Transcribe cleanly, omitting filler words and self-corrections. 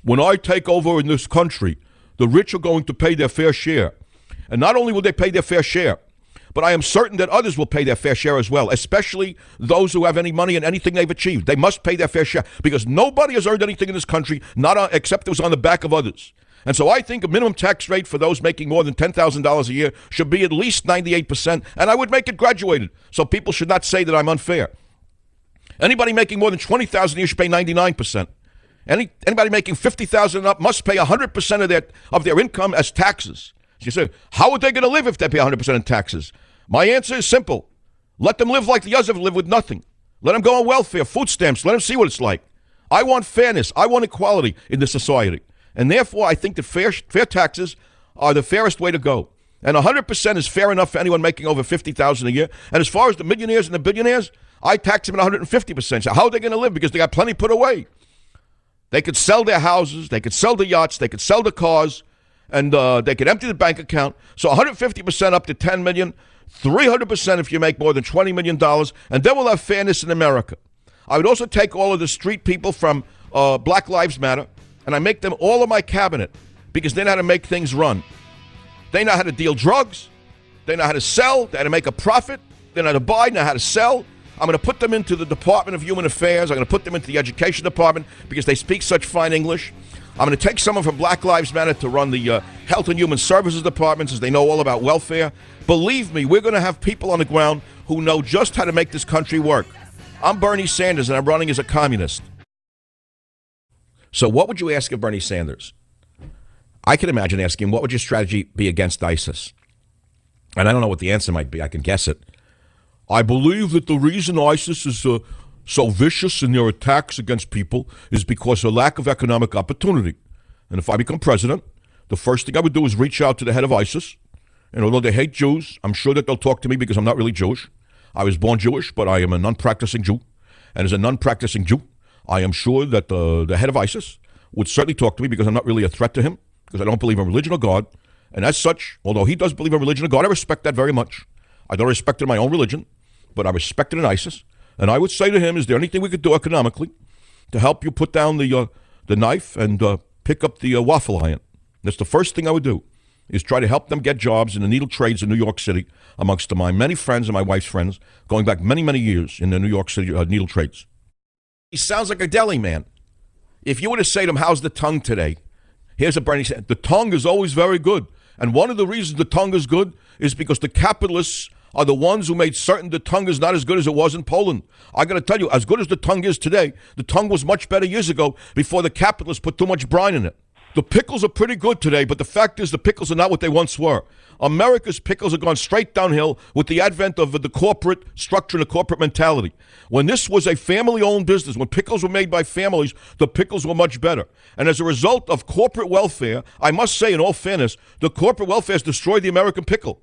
when I take over in this country, the rich are going to pay their fair share. And not only will they pay their fair share, but I am certain that others will pay their fair share as well, especially those who have any money and anything they've achieved. They must pay their fair share because nobody has earned anything in this country except it was on the back of others. And so I think a minimum tax rate for those making more than $10,000 a year should be at least 98%, and I would make it graduated so people should not say that I'm unfair. Anybody making more than $20,000 a year should pay 99%. Anybody making $50,000 and up must pay 100% of their income as taxes. So you say, how are they going to live if they pay 100% in taxes? My answer is simple. Let them live like the others live with nothing. Let them go on welfare, food stamps. Let them see what it's like. I want fairness. I want equality in this society. And therefore, I think that fair taxes are the fairest way to go. And 100% is fair enough for anyone making over $50,000 a year. And as far as the millionaires and the billionaires, I tax them at 150%. So how are they going to live? Because they got plenty put away. They could sell their houses. They could sell the yachts. They could sell the cars. And they could empty the bank account. So 150% up to $10 million, 300% if you make more than $20 million, and then we'll have fairness in America. I would also take all of the street people from Black Lives Matter, and I make them all of my cabinet because they know how to make things run. They know how to deal drugs. They know how to sell. They know how to make a profit. They know how to buy, know how to sell. I'm going to put them into the Department of Human Affairs. I'm going to put them into the Education Department because they speak such fine English. I'm going to take someone from Black Lives Matter to run the Health and Human Services departments as they know all about welfare. Believe me, we're going to have people on the ground who know just how to make this country work. I'm Bernie Sanders, and I'm running as a communist. So what would you ask of Bernie Sanders? I can imagine asking, what would your strategy be against ISIS? And I don't know what the answer might be. I can guess it. I believe that the reason ISIS is so vicious in their attacks against people is because of lack of economic opportunity. And if I become president, the first thing I would do is reach out to the head of ISIS. And although they hate Jews, I'm sure that they'll talk to me because I'm not really Jewish. I was born Jewish, but I am a non-practicing Jew. And as a non-practicing Jew, I am sure that the head of ISIS would certainly talk to me because I'm not really a threat to him, because I don't believe in religion or God. And as such, although he does believe in religion or God, I respect that very much. I don't respect it in my own religion, but I respect it in ISIS. And I would say to him, is there anything we could do economically to help you put down the knife and pick up the waffle iron? That's the first thing I would do, is try to help them get jobs in the needle trades in New York City amongst my many friends and my wife's friends, going back many, many years in the New York City needle trades. He sounds like a deli man. If you were to say to him, how's the tongue today? Here's what Bernie said. The tongue is always very good. And one of the reasons the tongue is good is because the capitalists are the ones who made certain the tongue is not as good as it was in Poland. I got to tell you, as good as the tongue is today, the tongue was much better years ago before the capitalists put too much brine in it. The pickles are pretty good today, but the fact is the pickles are not what they once were. America's pickles have gone straight downhill with the advent of the corporate structure and the corporate mentality. When this was a family-owned business, when pickles were made by families, the pickles were much better. And as a result of corporate welfare, I must say in all fairness, the corporate welfare has destroyed the American pickle.